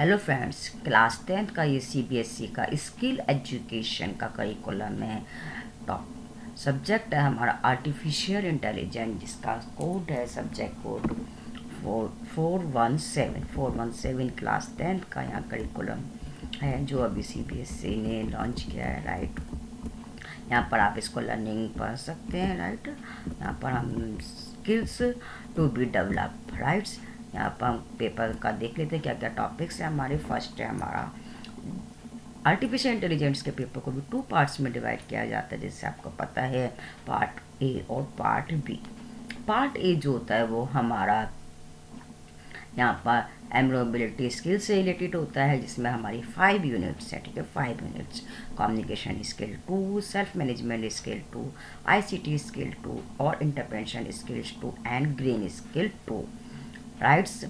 Hello friends, class 10th का ये CBSE का स्किल एजुकेशन का करिकुलम है। टॉप सब्जेक्ट है हमारा आर्टिफिशियल इंटेलिजेंस, जिसका कोड है सब्जेक्ट कोड 417 क्लास 10th का यहाँ करिकुलम है, जो अभी सीबीएसई ने लॉन्च किया है। राइट, यहाँ पर आप इसको लर्निंग पढ़ सकते हैं। राइट, यहाँ पर हम skills to be develop. Rights, यहाँ पर हम पेपर का देख लेते हैं क्या क्या टॉपिक्स है हमारे। फर्स्ट है हमारा आर्टिफिशियल इंटेलिजेंस के पेपर को भी 2 पार्ट्स में डिवाइड किया जाता है, जैसे आपको पता है, पार्ट ए और पार्ट बी। पार्ट ए जो होता है वो हमारा यहाँ पर एम्प्लॉयबिलिटी स्किल से रिलेटेड होता है, जिसमें हमारी 5 यूनिट्स है। ठीक है, 5 units. Communication skill 2, self management skill 2, ICT skill 2 और entrepreneurship skills 2 and green skill 2। Rights,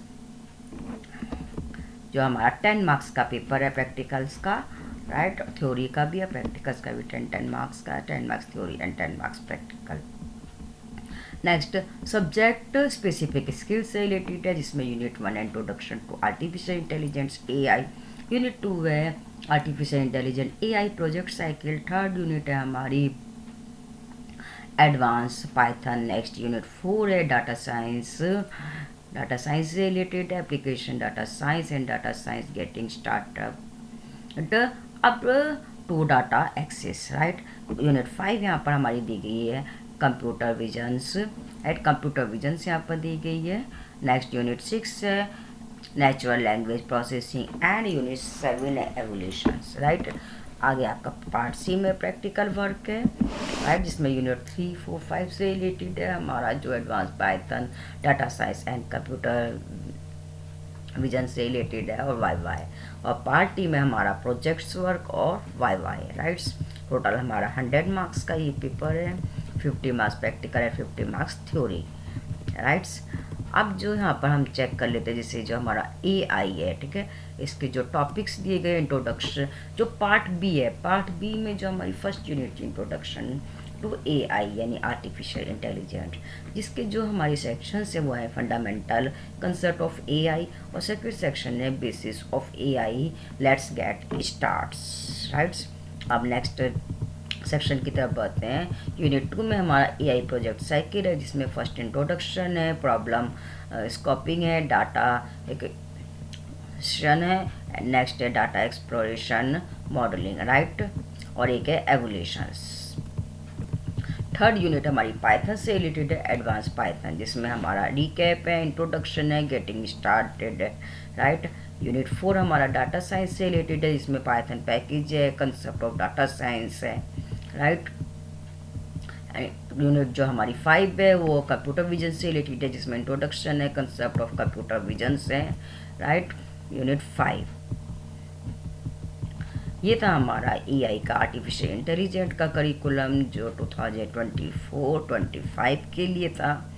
जो हमारा 10 मार्क्स का पेपर है प्रैक्टिकल्स का। राइट, थ्योरी का भी है, प्रैक्टिकल्स का भी 10 मार्क्स का है। 10 marks theory and 10 marks practical. Next, subject specific skill से रिलेटेड है, जिसमें unit 1 introduction to artificial intelligence AI, unit 2 है artificial intelligence AI project cycle, third unit है हमारी एडवांस पाइथन, नेक्स्ट यूनिट 4 है डाटा साइंस से related application data science and data science getting startup अब to data access. Right, unit 5 यहाँ पर हमारी दी गई है computer visions. Right, computer visions यहाँ पर दी गई है। नेक्स्ट यूनिट 6 है natural language processing and unit 7 है एवोल्यूशंस। राइट, आगे आपका पार्ट सी में प्रैक्टिकल वर्क है। राइट, जिसमें यूनिट 3, 4, 5 से रिलेटेड है हमारा, जो advance Python data science and computer vision से रिलेटेड है, और वाई। और पार्ट टी में हमारा प्रोजेक्ट्स वर्क और वाई। राइट्स, टोटल हमारा 100 मार्क्स का ये पेपर है। 50 मार्क्स प्रैक्टिकल है, 50 मार्क्स थ्योरी। राइट्स, अब जो यहाँ पर हम चेक कर लेते हैं, जैसे जो हमारा एआई है, ठीक है, इसके जो टॉपिक्स दिए गए इंट्रोडक्शन, जो पार्ट बी है, पार्ट बी में जो हमारी first unit introduction to AI यानी आर्टिफिशियल इंटेलिजेंस, जिसके जो हमारे सेक्शन है वो है फंडामेंटल कंसेप्ट ऑफ एआई, और सेकंड सेक्शन है basis of AI. Let's get starts. Rights, अब नेक्स्ट सेक्शन की तरफ बढ़ते हैं। यूनिट 2 में हमारा एआई प्रोजेक्ट साइकिल है, जिसमें फर्स्ट इंट्रोडक्शन है, प्रॉब्लम स्कोपिंग है, डाटा एक्शन है, नेक्स्ट है डाटा एक्सप्लोरेशन मॉडलिंग। राइट, और एक है एवोल्यूशंस। थर्ड यूनिट हमारी पाइथन से रिलेटेड है, एडवांस पाइथन, जिसमें हमारा रिकैप है, इंट्रोडक्शन है, गेटिंग स्टार्टेड है। राइट, यूनिट 4 हमारा डाटा साइंस से रिलेटेड है, जिसमें पाइथन पैकेज है, कंसेप्ट ऑफ डाटा साइंस है। राइट, यूनिट जो हमारी 5 है वो कंप्यूटर विजन से रिलेटेड है, जिसमें इंट्रोडक्शन है, कंसेप्ट ऑफ कंप्यूटर विजन है। Right, unit 5। ये था हमारा एआई का आर्टिफिशियल इंटेलिजेंस का करिकुलम, जो 2024-25 के लिए था।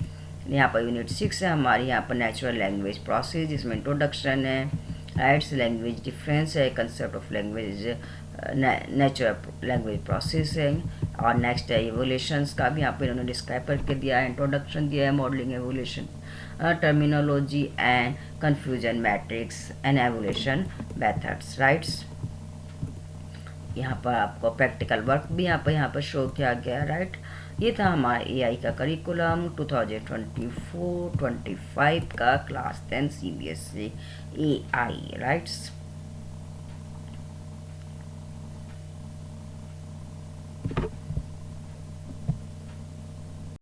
यहाँ पर यूनिट 6 है हमारी, यहाँ पर नेचुरल लैंग्वेज प्रोसेस, जिसमें इंट्रोडक्शन है, राइट्स, लैंग्वेज डिफरेंस है, concept of language, natural language process है। और नेक्स्ट है एवोल्यूशंस का भी यहाँ पर इन्होंने डिस्क्राइब करके दिया है, इंट्रोडक्शन दिया है, modelling evolution, terminology and confusion matrix and evolution methods. Rights, यहाँ पर आपको प्रैक्टिकल वर्क भी यहाँ पर शो किया गया। राइट, ये था हमारा एआई का करिकुलम 2024-25 का क्लास 10 सीबीएसई एआई। राइट्स।